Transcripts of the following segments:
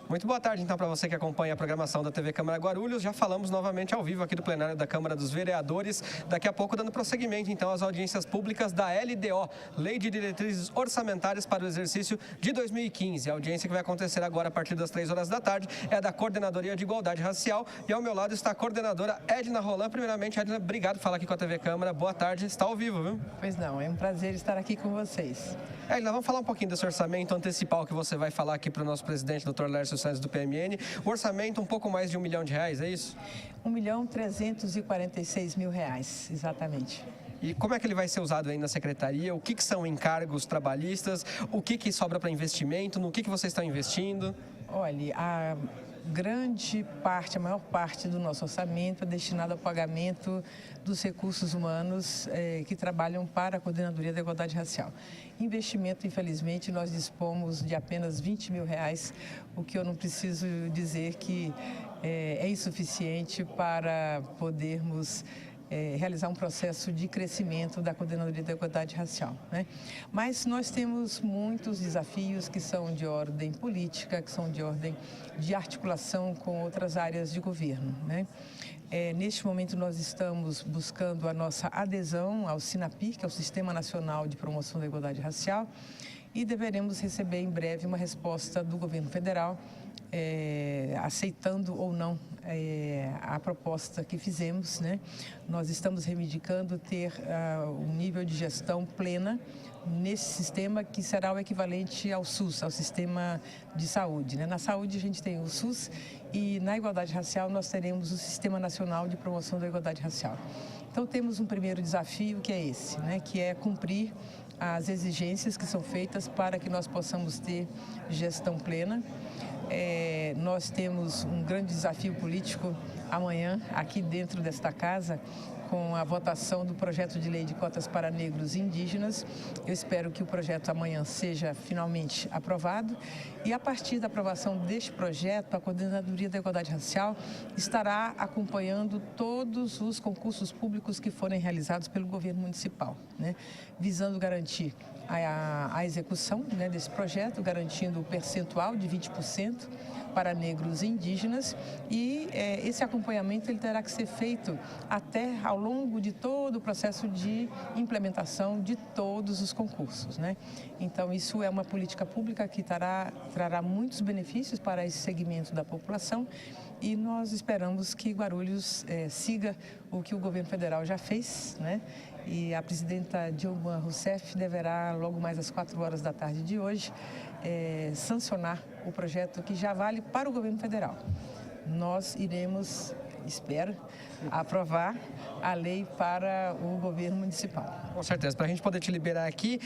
Muito boa tarde, então, para você que acompanha a programação da TV Câmara Guarulhos. Já falamos novamente ao vivo aqui do plenário da Câmara dos Vereadores. Daqui a pouco, dando prosseguimento, então, às audiências públicas da LDO, Lei de Diretrizes Orçamentárias para o Exercício de 2015. A audiência que vai acontecer agora a partir das 3 horas da tarde é a da Coordenadoria de Igualdade Racial. E ao meu lado está a coordenadora Edna Roland. Primeiramente, Edna, obrigado por falar aqui com a TV Câmara. Boa tarde, está ao vivo, viu? Pois não, é um prazer estar aqui com vocês. Edna, vamos falar um pouquinho desse orçamento antecipal que você vai falar aqui para o nosso presidente, Dr. Lércio Santos, do PMN. O orçamento, um pouco mais de R$1 milhão, é isso? R$1.346.000, exatamente. E como é que ele vai ser usado aí na secretaria? O que são encargos trabalhistas? O que sobra para investimento? No que vocês estão investindo? Olha, a maior parte do nosso orçamento é destinado ao pagamento dos recursos humanos que trabalham para a Coordenadoria da Igualdade Racial. Investimento, infelizmente, nós dispomos de apenas R$20 mil, o que eu não preciso dizer que é insuficiente para podermos realizar um processo de crescimento da Coordenadoria da Igualdade Racial, né? Mas nós temos muitos desafios que são de ordem política, que são de ordem de articulação com outras áreas de governo, né? Neste momento nós estamos buscando a nossa adesão ao SINAPI, que é o Sistema Nacional de Promoção da Igualdade Racial, e deveremos receber em breve uma resposta do governo federal aceitando ou não a proposta que fizemos, né? Nós estamos reivindicando ter um nível de gestão plena nesse sistema que será o equivalente ao SUS, ao sistema de saúde, né? Na saúde a gente tem o SUS e na igualdade racial nós teremos o Sistema Nacional de Promoção da Igualdade Racial. Então temos um primeiro desafio que é esse, né? Que é cumprir as exigências que são feitas para que nós possamos ter gestão plena. Nós temos um grande desafio político amanhã, aqui dentro desta casa, com a votação do projeto de lei de cotas para negros e indígenas. Eu espero que o projeto amanhã seja finalmente aprovado e, a partir da aprovação deste projeto, a Coordenadoria da Igualdade Racial estará acompanhando todos os concursos públicos que forem realizados pelo governo municipal, né? Visando garantir a execução, né, desse projeto, garantindo o percentual de 20% para negros e indígenas e esse acompanhamento ele terá que ser feito até ao longo de todo o processo de implementação de todos os concursos, né? Então isso é uma política pública que trará muitos benefícios para esse segmento da população e nós esperamos que Guarulhos siga o que o governo federal já fez, né? E a presidenta Dilma Rousseff deverá, logo mais às 4 horas da tarde de hoje, sancionar o projeto que já vale para o governo federal. Nós iremos, espero, aprovar a lei para o governo municipal. Com certeza. Para a gente poder te liberar aqui,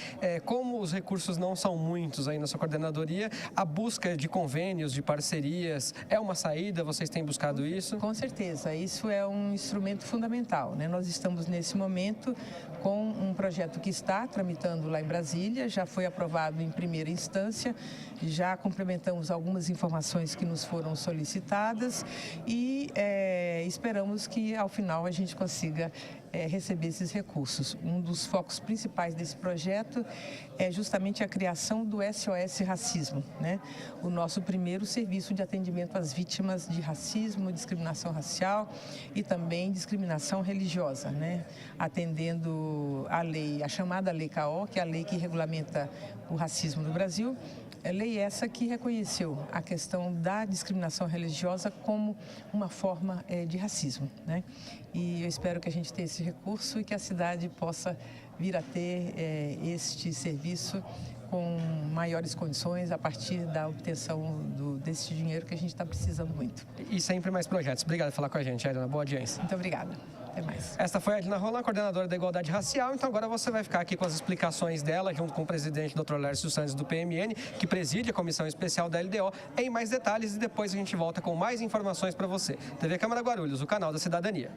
como os recursos não são muitos aí na sua coordenadoria, a busca de convênios, de parcerias, é uma saída? Vocês têm buscado isso? Com certeza. Isso é um instrumento fundamental, né? Nós estamos, nesse momento, com um projeto que está tramitando lá em Brasília, já foi aprovado em primeira instância, já complementamos algumas informações que nos foram solicitadas e esperamos que, ao final, a gente consiga receber esses recursos. Um dos focos principais desse projeto é justamente a criação do SOS Racismo, né? O nosso primeiro serviço de atendimento às vítimas de racismo, discriminação racial e também discriminação religiosa, né? Atendendo a chamada Lei CAO, que é a lei que regulamenta o racismo no Brasil. É lei essa que reconheceu a questão da discriminação religiosa como uma forma de racismo, né? E eu espero que a gente tenha esse recurso e que a cidade possa vir a ter este serviço com maiores condições a partir da obtenção desse dinheiro que a gente está precisando muito. E sempre mais projetos. Obrigado por falar com a gente, Edna. Boa audiência. Muito obrigada. Até mais. Esta foi a Edna Roland, coordenadora da Igualdade Racial. Então agora você vai ficar aqui com as explicações dela, junto com o presidente Dr. Lércio Santos do PMN, que preside a comissão especial da LDO, em mais detalhes, e depois a gente volta com mais informações para você. TV Câmara Guarulhos, o canal da cidadania.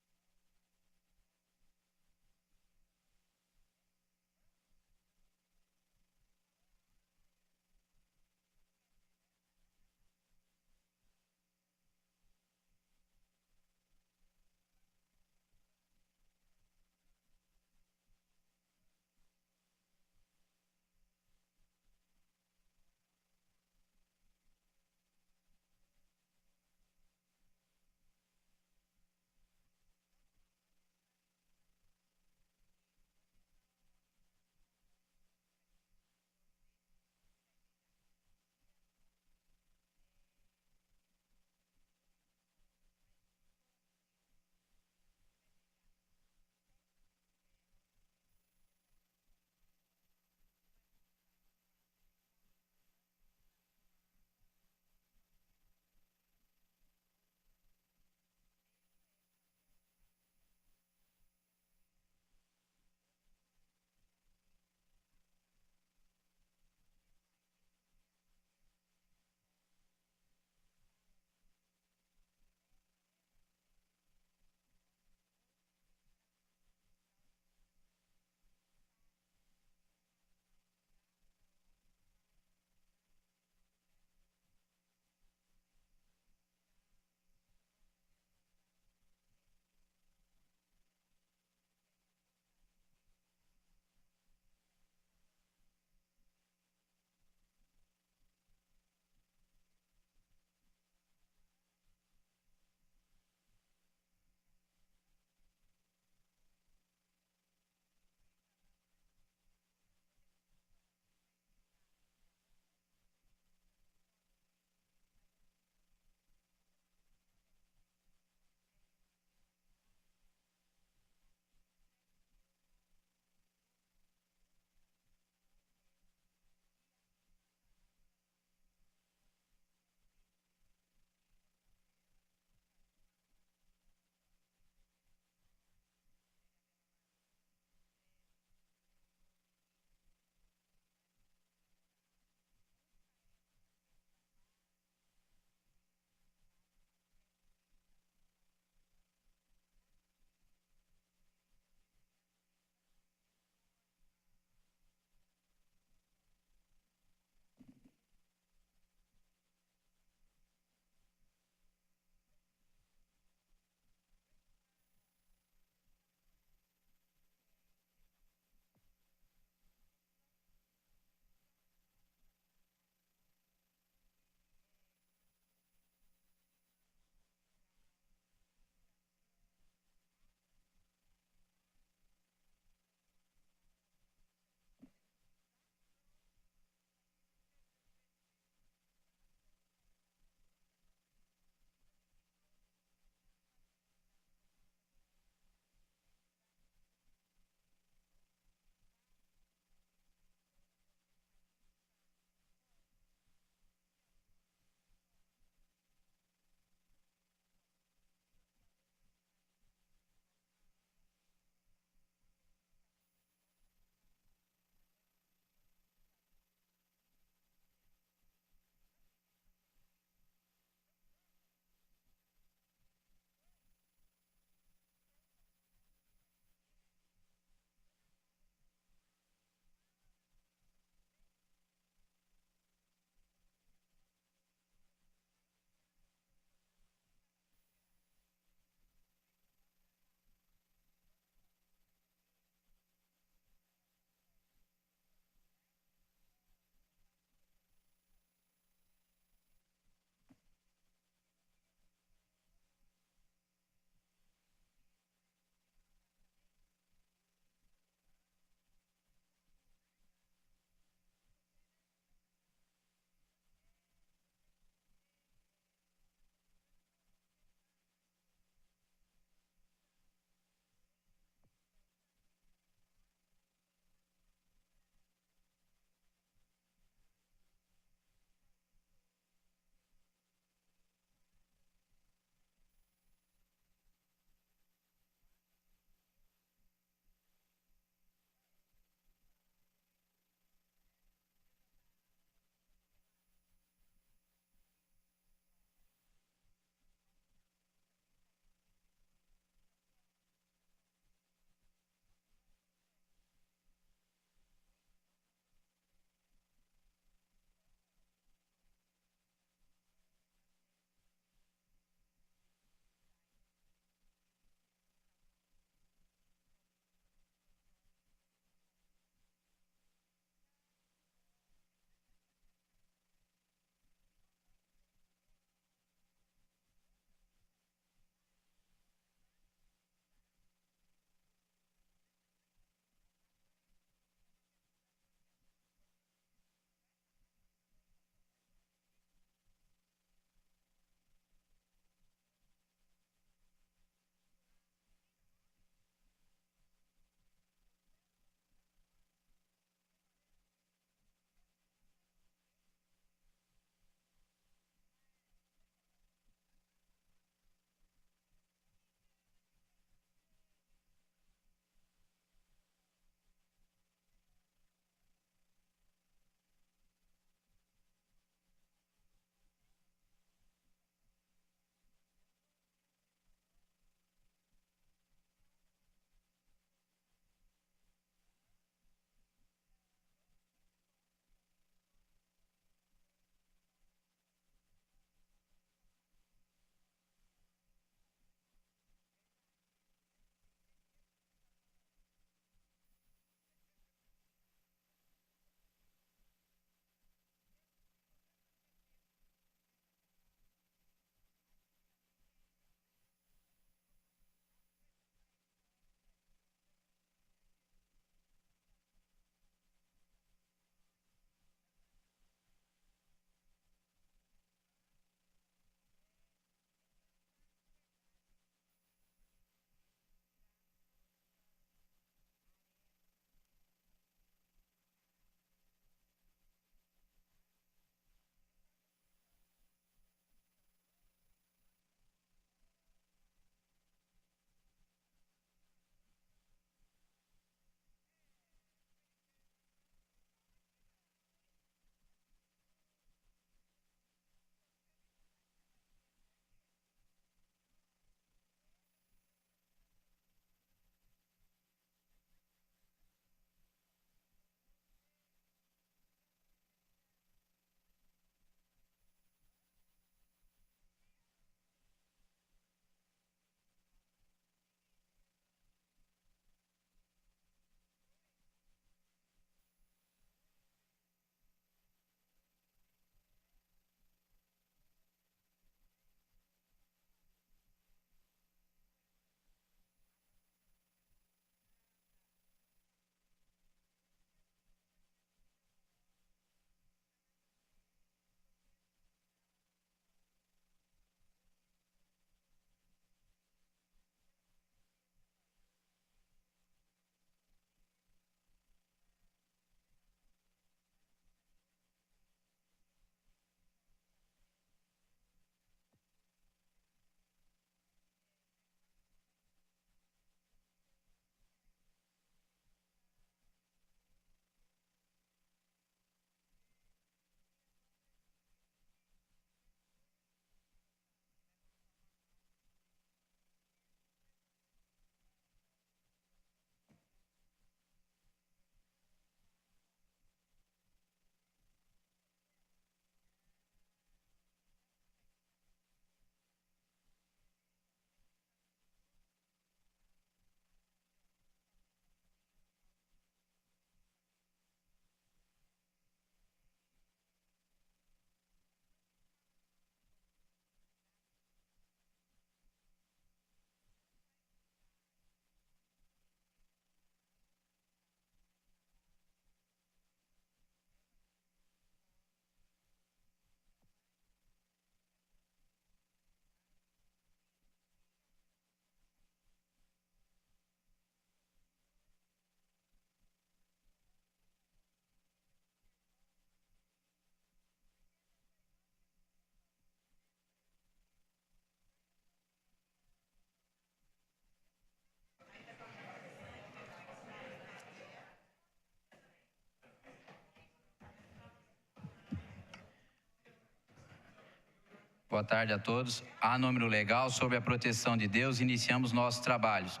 Boa tarde a todos. A número legal, sob a proteção de Deus, iniciamos nossos trabalhos.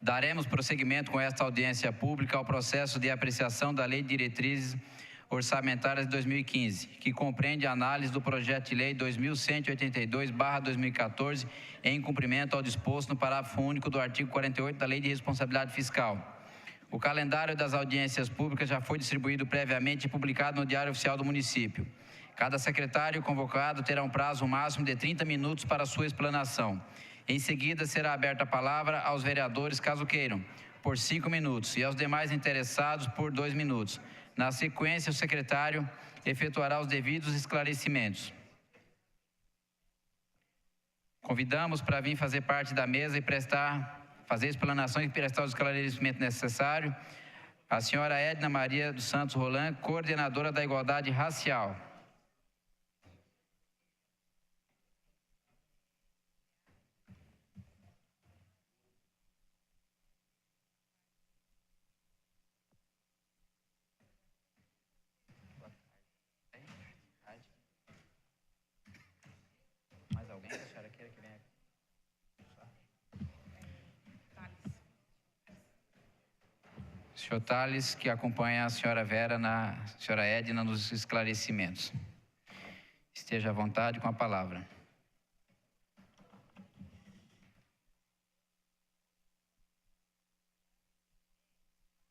Daremos prosseguimento com esta audiência pública ao processo de apreciação da Lei de Diretrizes Orçamentárias de 2015, que compreende a análise do projeto de lei 2182/2014, em cumprimento ao disposto no parágrafo único do artigo 48 da Lei de Responsabilidade Fiscal. O calendário das audiências públicas já foi distribuído previamente e publicado no Diário Oficial do Município. Cada secretário convocado terá um prazo máximo de 30 minutos para sua explanação. Em seguida, será aberta a palavra aos vereadores, caso queiram, por 5 minutos, e aos demais interessados por 2 minutos. Na sequência, o secretário efetuará os devidos esclarecimentos. Convidamos para vir fazer parte da mesa e fazer explanações e prestar os esclarecimentos necessários a senhora Edna Maria dos Santos Roland, coordenadora da Igualdade Racial. Mais alguém que a senhora queira que venha aqui? Senhor Thales, que acompanha a senhora Vera, senhora Edna, nos esclarecimentos. Esteja à vontade com a palavra.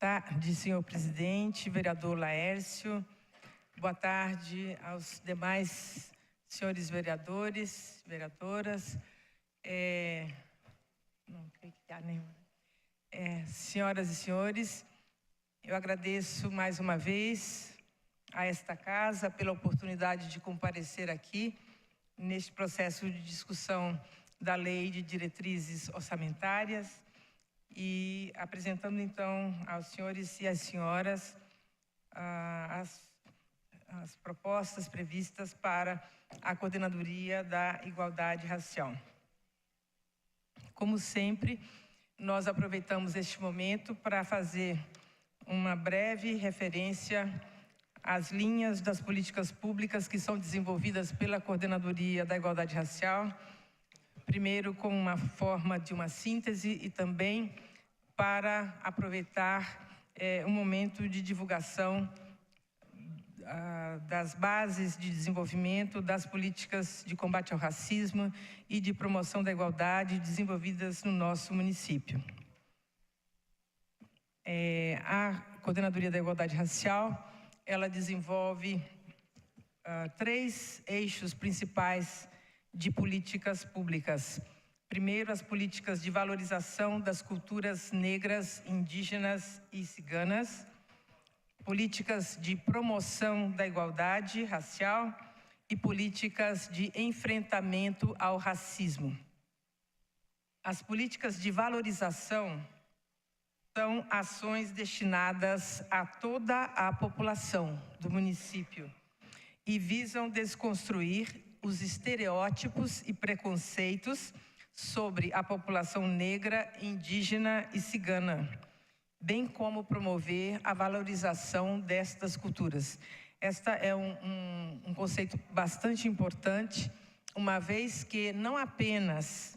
Boa tarde, senhor presidente, vereador Laércio. Boa tarde aos demais senhores vereadores, vereadoras. Senhoras e senhores, eu agradeço mais uma vez a esta casa pela oportunidade de comparecer aqui neste processo de discussão da Lei de Diretrizes Orçamentárias e apresentando então aos senhores e às senhoras as propostas previstas para a Coordenadoria da Igualdade Racial. Como sempre, nós aproveitamos este momento para fazer uma breve referência às linhas das políticas públicas que são desenvolvidas pela Coordenadoria da Igualdade Racial, primeiro com uma forma de uma síntese e também para aproveitar um momento de divulgação das bases de desenvolvimento das políticas de combate ao racismo e de promoção da igualdade desenvolvidas no nosso município. A Coordenadoria da Igualdade Racial, ela desenvolve 3 eixos principais de políticas públicas. Primeiro, as políticas de valorização das culturas negras, indígenas e ciganas, políticas de promoção da igualdade racial e políticas de enfrentamento ao racismo. As políticas de valorização são ações destinadas a toda a população do município e visam desconstruir os estereótipos e preconceitos sobre a população negra, indígena e cigana, bem como promover a valorização destas culturas. Esta é um conceito bastante importante, uma vez que não apenas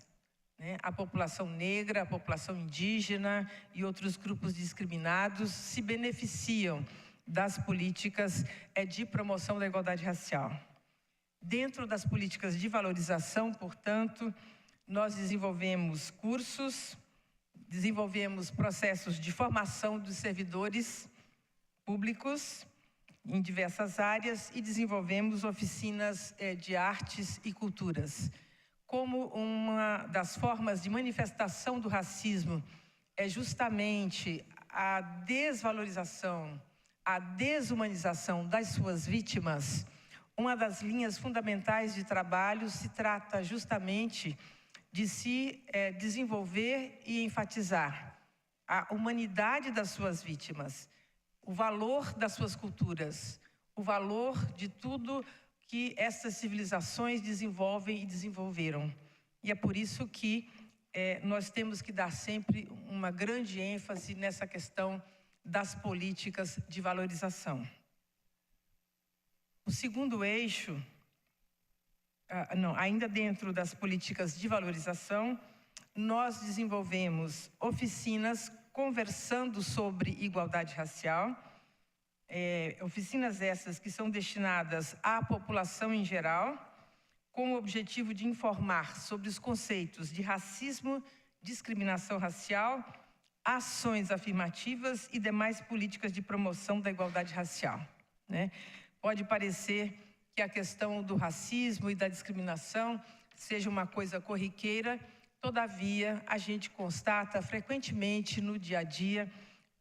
a população negra, a população indígena e outros grupos discriminados se beneficiam das políticas de promoção da igualdade racial. Dentro das políticas de valorização, portanto, nós desenvolvemos cursos, desenvolvemos processos de formação dos servidores públicos em diversas áreas e desenvolvemos oficinas de artes e culturas. Como uma das formas de manifestação do racismo é justamente a desvalorização, a desumanização das suas vítimas, uma das linhas fundamentais de trabalho se trata justamente de se desenvolver e enfatizar a humanidade das suas vítimas, o valor das suas culturas, o valor de tudo que essas civilizações desenvolvem e desenvolveram. E é por isso que nós temos que dar sempre uma grande ênfase nessa questão das políticas de valorização. O segundo eixo ainda dentro das políticas de valorização, nós desenvolvemos oficinas conversando sobre igualdade racial, oficinas essas que são destinadas à população em geral, com o objetivo de informar sobre os conceitos de racismo, discriminação racial, ações afirmativas e demais políticas de promoção da igualdade racial, né? Pode parecer que a questão do racismo e da discriminação seja uma coisa corriqueira, todavia, a gente constata frequentemente no dia a dia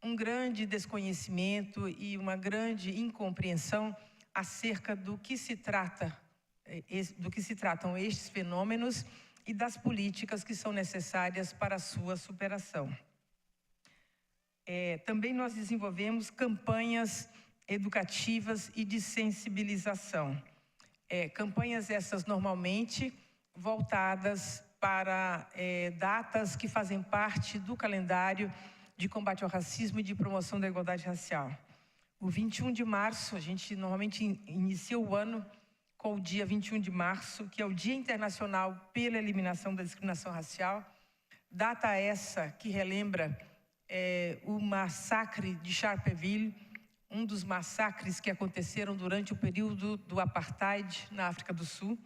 um grande desconhecimento e uma grande incompreensão acerca do que se tratam estes fenômenos e das políticas que são necessárias para a sua superação. Também nós desenvolvemos campanhas educativas e de sensibilização. Campanhas essas normalmente voltadas para datas que fazem parte do calendário de combate ao racismo e de promoção da igualdade racial. O 21 de março, a gente normalmente inicia o ano com o dia 21 de março, que é o Dia Internacional pela Eliminação da Discriminação Racial, data essa que relembra o massacre de Sharpeville, um dos massacres que aconteceram durante o período do Apartheid na África do Sul.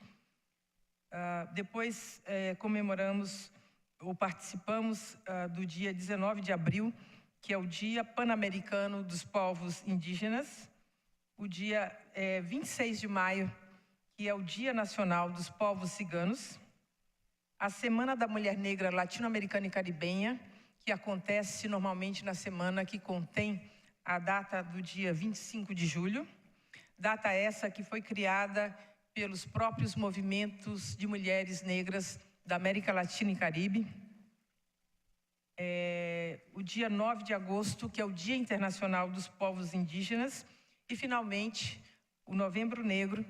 Depois comemoramos ou participamos do dia 19 de abril, que é o Dia Pan-Americano dos Povos Indígenas, o dia 26 de maio, que é o Dia Nacional dos Povos Ciganos, a Semana da Mulher Negra Latino-Americana e Caribenha, que acontece normalmente na semana que contém a data do dia 25 de julho, data essa que foi criada pelos próprios movimentos de mulheres negras da América Latina e Caribe. O dia 9 de agosto, que é o Dia Internacional dos Povos Indígenas, e finalmente o Novembro Negro,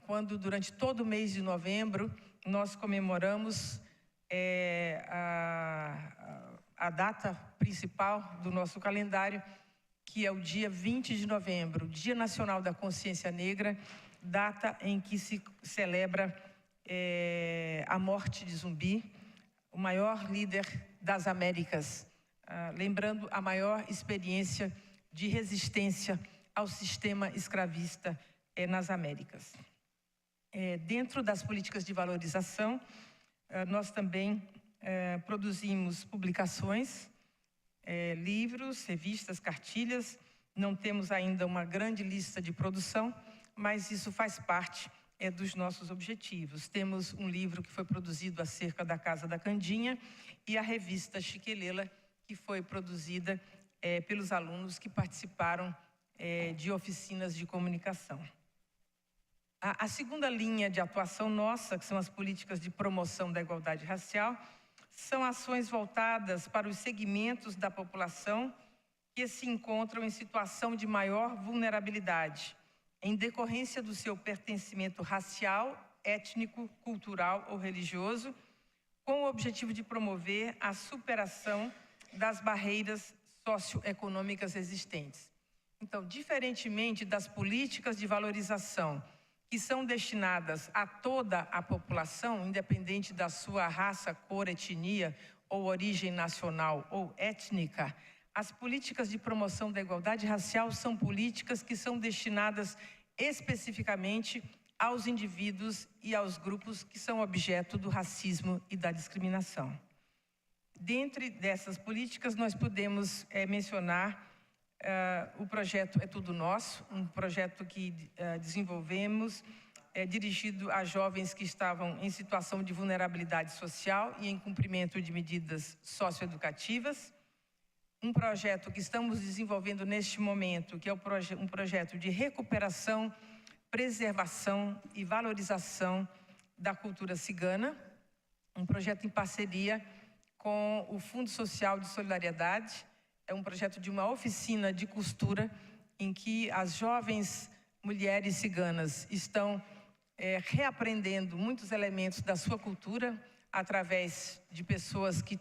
quando durante todo o mês de novembro nós comemoramos a data principal do nosso calendário, que é o dia 20 de novembro, Dia Nacional da Consciência Negra, data em que se celebra a morte de Zumbi, o maior líder das Américas, lembrando a maior experiência de resistência ao sistema escravista nas Américas. Dentro das políticas de valorização, nós também produzimos publicações, livros, revistas, cartilhas. Não temos ainda uma grande lista de produção, mas isso faz parte dos nossos objetivos. Temos um livro que foi produzido acerca da Casa da Candinha e a revista Chiquelela, que foi produzida pelos alunos que participaram de oficinas de comunicação. A segunda linha de atuação nossa, que são as políticas de promoção da igualdade racial, são ações voltadas para os segmentos da população que se encontram em situação de maior vulnerabilidade, em decorrência do seu pertencimento racial, étnico, cultural ou religioso, com o objetivo de promover a superação das barreiras socioeconômicas existentes. Então, diferentemente das políticas de valorização, que são destinadas a toda a população, independente da sua raça, cor, etnia ou origem nacional ou étnica, as políticas de promoção da igualdade racial são políticas que são destinadas especificamente aos indivíduos e aos grupos que são objeto do racismo e da discriminação. Dentre dessas políticas, nós podemos mencionar o projeto É Tudo Nosso, um projeto que desenvolvemos, dirigido a jovens que estavam em situação de vulnerabilidade social e em cumprimento de medidas socioeducativas. Um projeto que estamos desenvolvendo neste momento, que é um projeto de recuperação, preservação e valorização da cultura cigana, um projeto em parceria com o Fundo Social de Solidariedade. É um projeto de uma oficina de costura em que as jovens mulheres ciganas estão reaprendendo muitos elementos da sua cultura através de pessoas que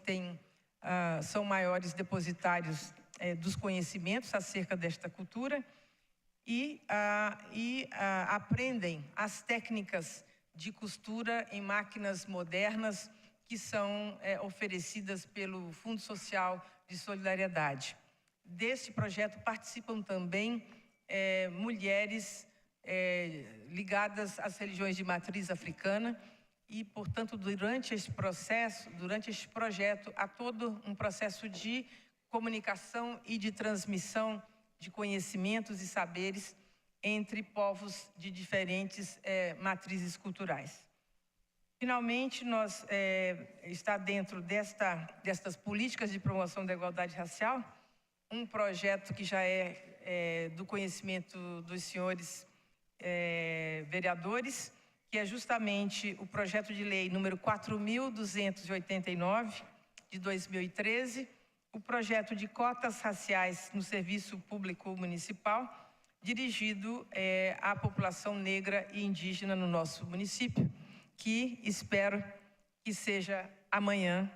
são maiores depositários dos conhecimentos acerca desta cultura e aprendem as técnicas de costura em máquinas modernas que são oferecidas pelo Fundo Social de Solidariedade. Deste projeto participam também mulheres ligadas às religiões de matriz africana e, portanto, durante este projeto, há todo um processo de comunicação e de transmissão de conhecimentos e saberes entre povos de diferentes matrizes culturais. Finalmente, está dentro destas políticas de promoção da igualdade racial, um projeto que já é do conhecimento dos senhores vereadores, que é justamente o projeto de lei número 4.289, de 2013, o projeto de cotas raciais no serviço público municipal, dirigido à população negra e indígena no nosso município, que espero que seja amanhã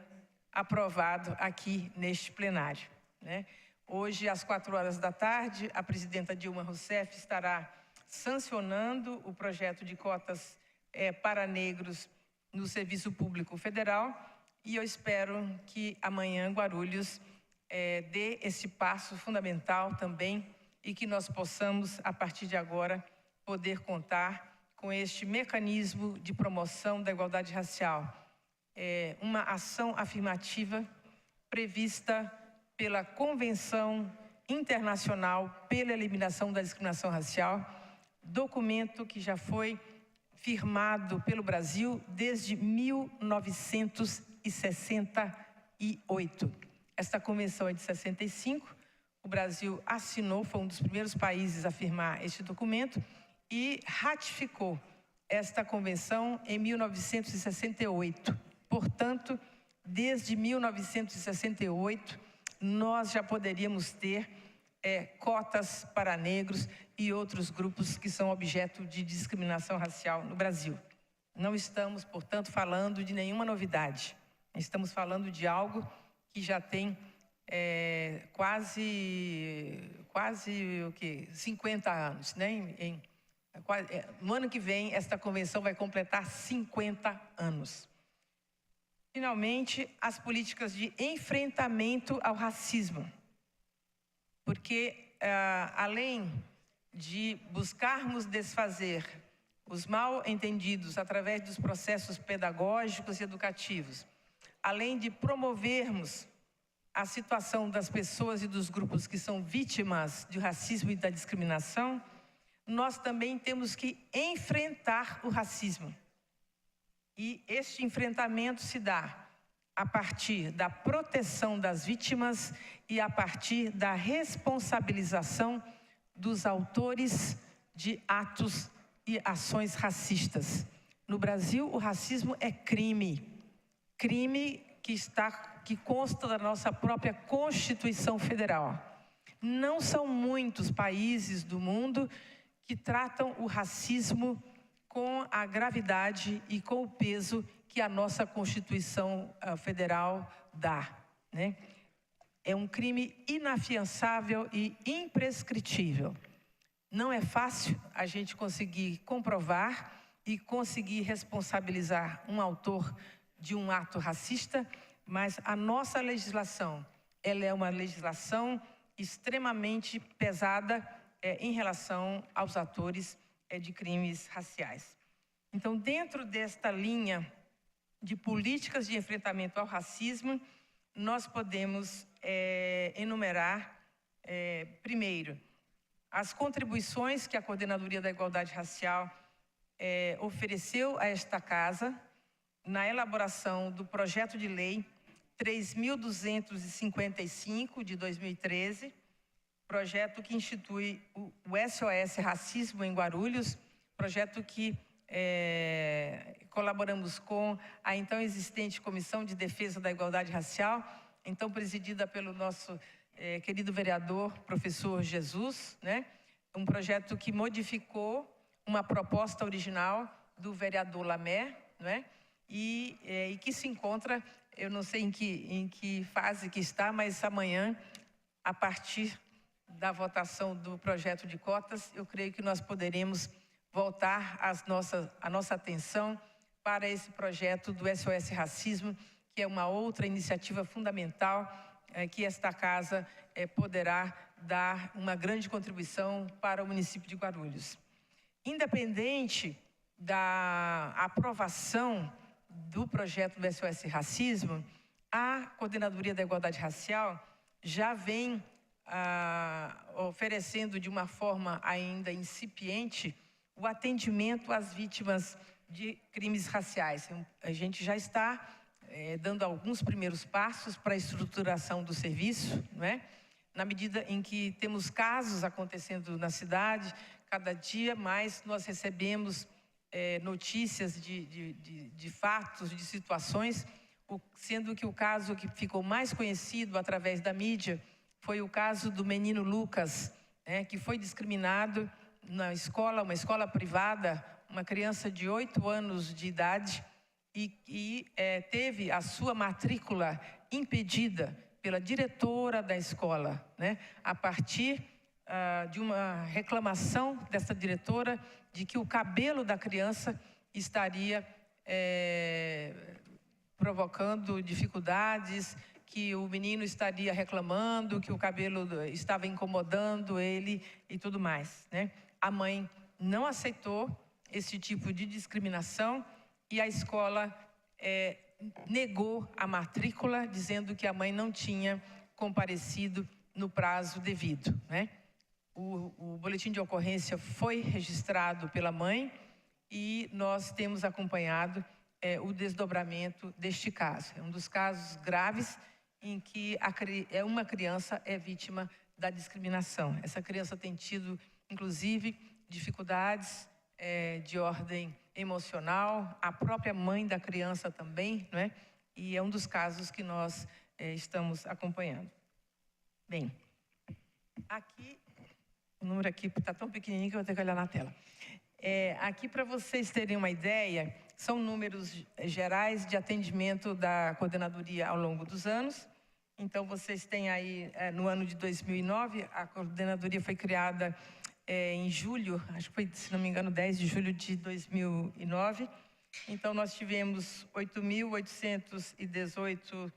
aprovado aqui neste plenário, né? Hoje, às 16h, a presidenta Dilma Rousseff estará sancionando o projeto de cotas para negros no Serviço Público Federal e eu espero que amanhã Guarulhos dê esse passo fundamental também e que nós possamos, a partir de agora, poder contar com este mecanismo de promoção da igualdade racial. Uma ação afirmativa prevista pela Convenção Internacional pela Eliminação da Discriminação Racial, documento que já foi firmado pelo Brasil desde 1968. Esta convenção é de 65, o Brasil assinou, foi um dos primeiros países a firmar este documento e ratificou esta convenção em 1968. Portanto, desde 1968, nós já poderíamos ter cotas para negros e outros grupos que são objeto de discriminação racial no Brasil. Não estamos, portanto, falando de nenhuma novidade. Estamos falando de algo que já tem quase 50 anos, né? No ano que vem, esta convenção vai completar 50 anos. Finalmente, as políticas de enfrentamento ao racismo. Porque, além de buscarmos desfazer os mal-entendidos através dos processos pedagógicos e educativos, além de promovermos a situação das pessoas e dos grupos que são vítimas do racismo e da discriminação, nós também temos que enfrentar o racismo. E este enfrentamento se dá a partir da proteção das vítimas e a partir da responsabilização dos autores de atos e ações racistas. No Brasil, o racismo é crime. Crime que consta da nossa própria Constituição Federal. Não são muitos países do mundo que tratam o racismo com a gravidade e com o peso que a nossa Constituição Federal dá, né? É um crime inafiançável e imprescritível. Não é fácil a gente conseguir comprovar e conseguir responsabilizar um autor de um ato racista, mas a nossa legislação, ela é uma legislação extremamente pesada em relação aos atores de crimes raciais. Então, dentro desta linha de políticas de enfrentamento ao racismo, nós podemos enumerar, primeiro, as contribuições que a Coordenadoria da Igualdade Racial ofereceu a esta casa na elaboração do projeto de lei 3.255, de 2013, projeto que institui o SOS Racismo em Guarulhos, projeto que colaboramos com a então existente Comissão de Defesa da Igualdade Racial, então presidida pelo nosso querido vereador, professor Jesus, né? Um projeto que modificou uma proposta original do vereador Lamé, né? E que se encontra, eu não sei em que fase que está, mas amanhã, a partir da votação do projeto de cotas, eu creio que nós poderemos voltar a nossa atenção para esse projeto do SOS Racismo, que é uma outra iniciativa fundamental que esta casa poderá dar uma grande contribuição para o município de Guarulhos. Independente da aprovação do projeto do SOS Racismo, a Coordenadoria da Igualdade Racial já vem oferecendo de uma forma ainda incipiente o atendimento às vítimas de crimes raciais. A gente já está dando alguns primeiros passos para a estruturação do serviço, não é? Na medida em que temos casos acontecendo na cidade, cada dia mais nós recebemos notícias de fatos, de situações, sendo que o caso que ficou mais conhecido através da mídia foi o caso do menino Lucas, que foi discriminado na escola, uma escola privada, uma criança de 8 anos de idade, e teve a sua matrícula impedida pela diretora da escola, né? A partir de uma reclamação dessa diretora de que o cabelo da criança estaria provocando dificuldades, que o menino estaria reclamando, que o cabelo estava incomodando ele e tudo mais, né? A mãe não aceitou esse tipo de discriminação e a escola negou a matrícula, dizendo que a mãe não tinha comparecido no prazo devido, né? O boletim de ocorrência foi registrado pela mãe e nós temos acompanhado o desdobramento deste caso. É um dos casos graves em que uma criança é vítima da discriminação. Essa criança tem tido, inclusive, dificuldades de ordem emocional, a própria mãe da criança também, não é? E é um dos casos que nós estamos acompanhando. Bem, aqui, o número aqui está tão pequenininho que eu vou ter que olhar na tela. Aqui, para vocês terem uma ideia, são números gerais de atendimento da coordenadoria ao longo dos anos. Então, vocês têm aí, no ano de 2009, a coordenadoria foi criada em julho, acho que foi, se não me engano, 10 de julho de 2009. Então, nós tivemos 8.818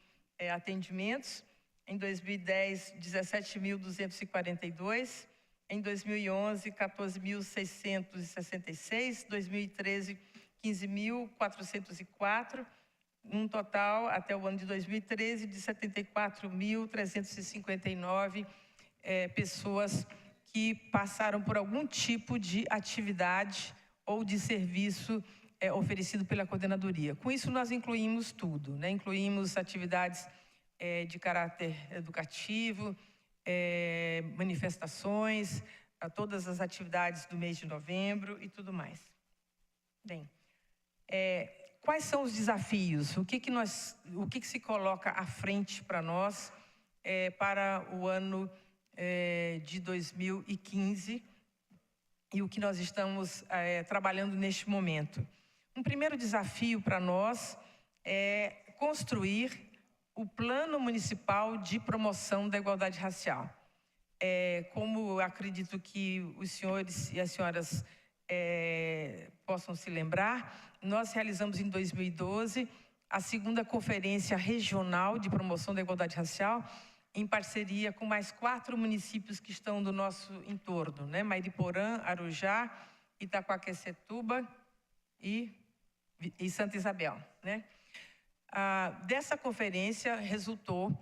atendimentos. Em 2010, 17.242. Em 2011, 14.666. 2013, 15.404. Um total, até o ano de 2013, de 74.359 pessoas que passaram por algum tipo de atividade ou de serviço oferecido pela coordenadoria. Com isso, nós incluímos tudo, né? Incluímos atividades de caráter educativo, manifestações, todas as atividades do mês de novembro e tudo mais. Bem, quais são os desafios? O que se coloca à frente para nós para o ano de 2015 e o que nós estamos trabalhando neste momento? Um primeiro desafio para nós é construir o Plano Municipal de Promoção da Igualdade Racial. Como acredito que os senhores e as senhoras possam se lembrar, nós realizamos em 2012 a 2ª Conferência Regional de Promoção da Igualdade Racial, em parceria com mais 4 municípios que estão do nosso entorno, né? Mairiporã, Arujá, Itaquaquecetuba e Santa Isabel, né? Dessa conferência resultou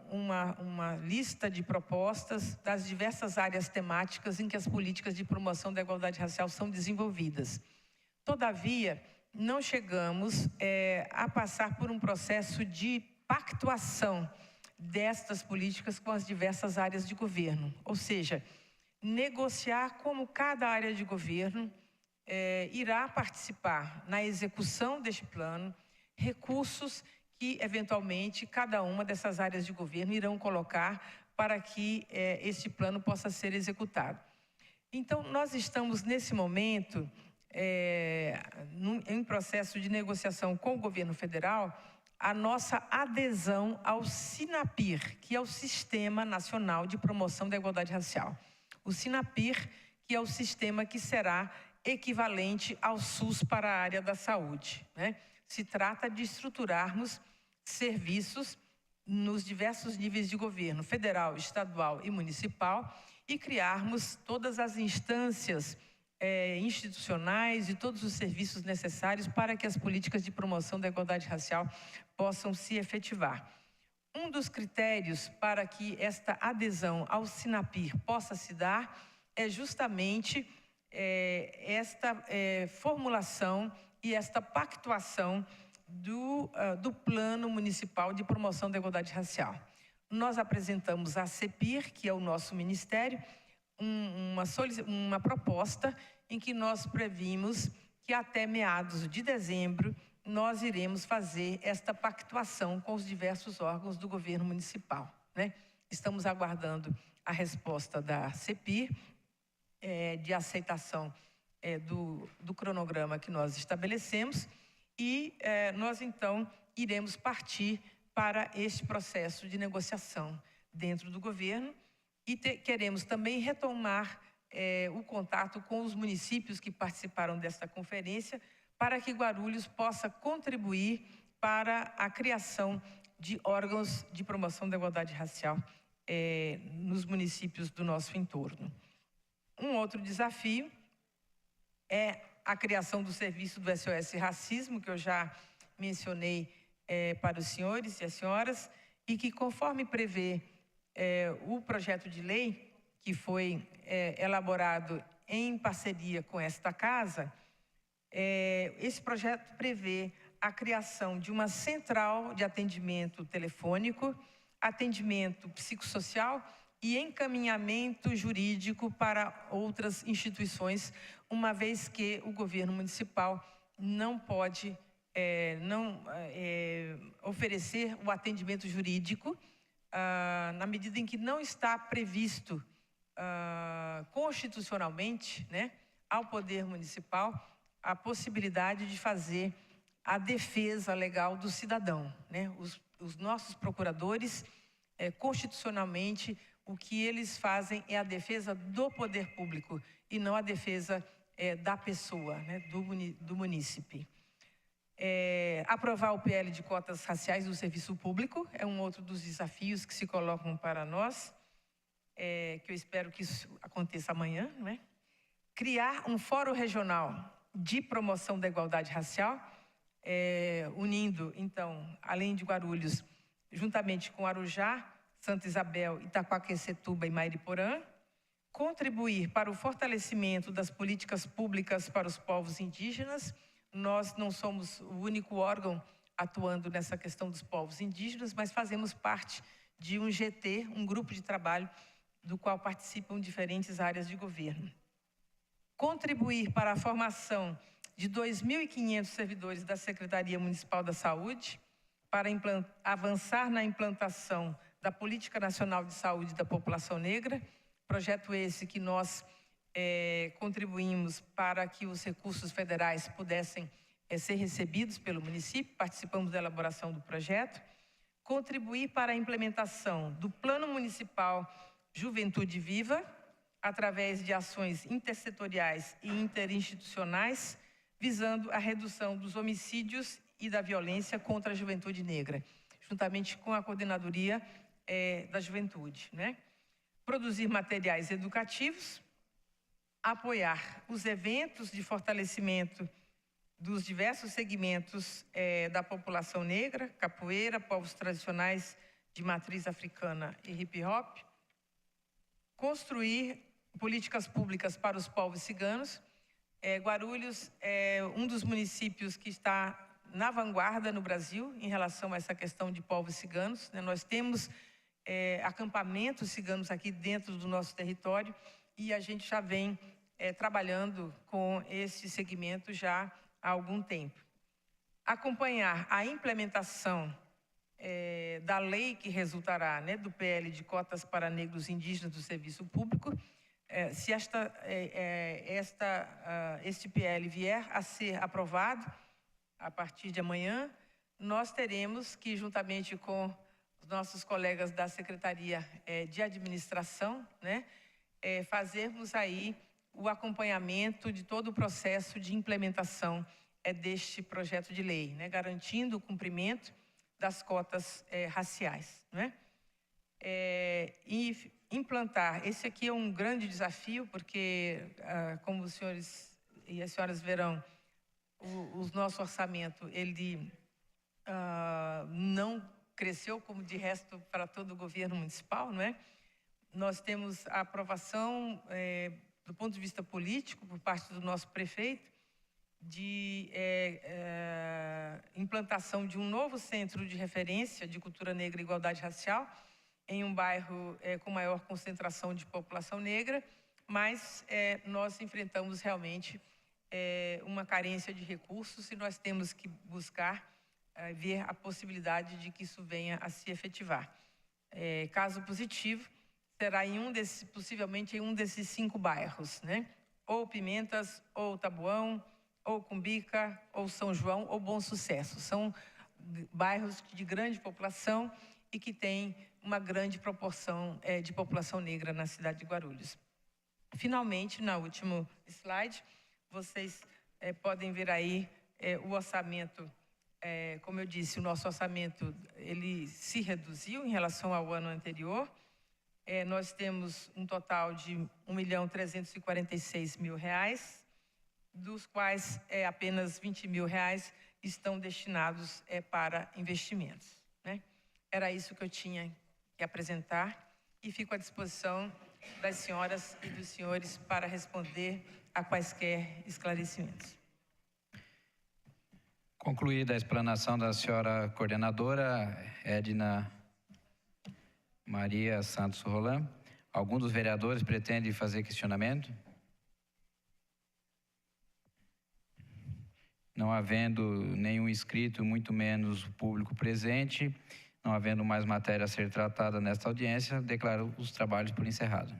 uma lista de propostas das diversas áreas temáticas em que as políticas de promoção da igualdade racial são desenvolvidas. Todavia, não chegamos a passar por um processo de pactuação destas políticas com as diversas áreas de governo, ou seja, negociar como cada área de governo irá participar na execução deste plano, recursos que, eventualmente, cada uma dessas áreas de governo irão colocar para que este plano possa ser executado. Então, nós estamos, nesse momento, em processo de negociação com o governo federal, a nossa adesão ao SINAPIR, que é o Sistema Nacional de Promoção da Igualdade Racial. O SINAPIR, que é o sistema que será equivalente ao SUS para a área da saúde, né? Se trata de estruturarmos serviços nos diversos níveis de governo, federal, estadual e municipal, e criarmos todas as instâncias institucionais e todos os serviços necessários para que as políticas de promoção da igualdade racial possam se efetivar. Um dos critérios para que esta adesão ao SINAPIR possa se dar é justamente esta formulação e esta pactuação do Plano Municipal de Promoção da Igualdade Racial. Nós apresentamos à CEPIR, que é o nosso ministério, uma proposta em que nós previmos que até meados de dezembro nós iremos fazer esta pactuação com os diversos órgãos do governo municipal, né? Estamos aguardando a resposta da CEPIR, de aceitação do cronograma que nós estabelecemos, e nós então iremos partir para este processo de negociação dentro do governo e queremos também retomar o contato com os municípios que participaram desta conferência para que Guarulhos possa contribuir para a criação de órgãos de promoção da igualdade racial nos municípios do nosso entorno. Um outro desafio é a criação do serviço do SOS Racismo, que eu já mencionei para os senhores e as senhoras, e que, conforme prevê o projeto de lei, que foi elaborado em parceria com esta casa, esse projeto prevê a criação de uma central de atendimento telefônico, atendimento psicossocial e encaminhamento jurídico para outras instituições, uma vez que o governo municipal não pode oferecer o atendimento jurídico na medida em que não está previsto constitucionalmente, né, ao Poder Municipal a possibilidade de fazer a defesa legal do cidadão, né? Os nossos procuradores, constitucionalmente, o que eles fazem é a defesa do poder público e não a defesa da pessoa, né, do munícipe. Aprovar o PL de cotas raciais do serviço público é um outro dos desafios que se colocam para nós, que eu espero que isso aconteça amanhã, não é? Criar um fórum regional de promoção da igualdade racial, unindo, então, além de Guarulhos, juntamente com Arujá, Santa Isabel, Itaquaquecetuba e Mairiporã, contribuir para o fortalecimento das políticas públicas para os povos indígenas. Nós não somos o único órgão atuando nessa questão dos povos indígenas, mas fazemos parte de um GT, um grupo de trabalho, do qual participam diferentes áreas de governo. Contribuir para a formação de 2.500 servidores da Secretaria Municipal da Saúde, para avançar na implantação da Política Nacional de Saúde da População Negra, projeto esse que nós contribuímos para que os recursos federais pudessem ser recebidos pelo município, participamos da elaboração do projeto. Contribuir para a implementação do Plano Municipal Juventude Viva, através de ações intersetoriais e interinstitucionais, visando a redução dos homicídios e da violência contra a juventude negra, juntamente com a Coordenadoria da Juventude, né? Produzir materiais educativos, apoiar os eventos de fortalecimento dos diversos segmentos da população negra, capoeira, povos tradicionais de matriz africana e hip-hop, construir políticas públicas para os povos ciganos. Guarulhos é um dos municípios que está na vanguarda no Brasil em relação a essa questão de povos ciganos, né? Nós temos acampamentos ciganos aqui dentro do nosso território e a gente já vem trabalhando com esse segmento já há algum tempo. Acompanhar a implementação da lei que resultará, né, do PL de cotas para negros indígenas do serviço público. Se este PL vier a ser aprovado a partir de amanhã, nós teremos que, juntamente com os nossos colegas da Secretaria de Administração, né, fazermos aí o acompanhamento de todo o processo de implementação deste projeto de lei, né, garantindo o cumprimento das cotas raciais, né? E implantar, esse aqui é um grande desafio, porque, como os senhores e as senhoras verão, o nosso orçamento, ele não cresceu, como de resto para todo o governo municipal, não é? Nós temos a aprovação, do ponto de vista político, por parte do nosso prefeito, de implantação de um novo centro de referência de cultura negra e igualdade racial, em um bairro com maior concentração de população negra, mas nós enfrentamos realmente uma carência de recursos e nós temos que buscar ver a possibilidade de que isso venha a se efetivar. Caso positivo, será possivelmente em um desses 5 bairros, né? Ou Pimentas, ou Taboão, ou Cumbica, ou São João, ou Bom Sucesso. São bairros de grande população e que têm uma grande proporção de população negra na cidade de Guarulhos. Finalmente, no último slide, vocês podem ver aí o orçamento. Como eu disse, o nosso orçamento ele se reduziu em relação ao ano anterior. Nós temos um total de R$ 1.346.000, dos quais apenas R$ 20.000 estão destinados para investimentos, né? Era isso que eu tinha que apresentar e fico à disposição das senhoras e dos senhores para responder a quaisquer esclarecimentos. Concluída a explanação da senhora coordenadora Edna Maria Santos Roland, algum dos vereadores pretende fazer questionamento? Não havendo nenhum inscrito, muito menos o público presente, não havendo mais matéria a ser tratada nesta audiência, declaro os trabalhos por encerrado.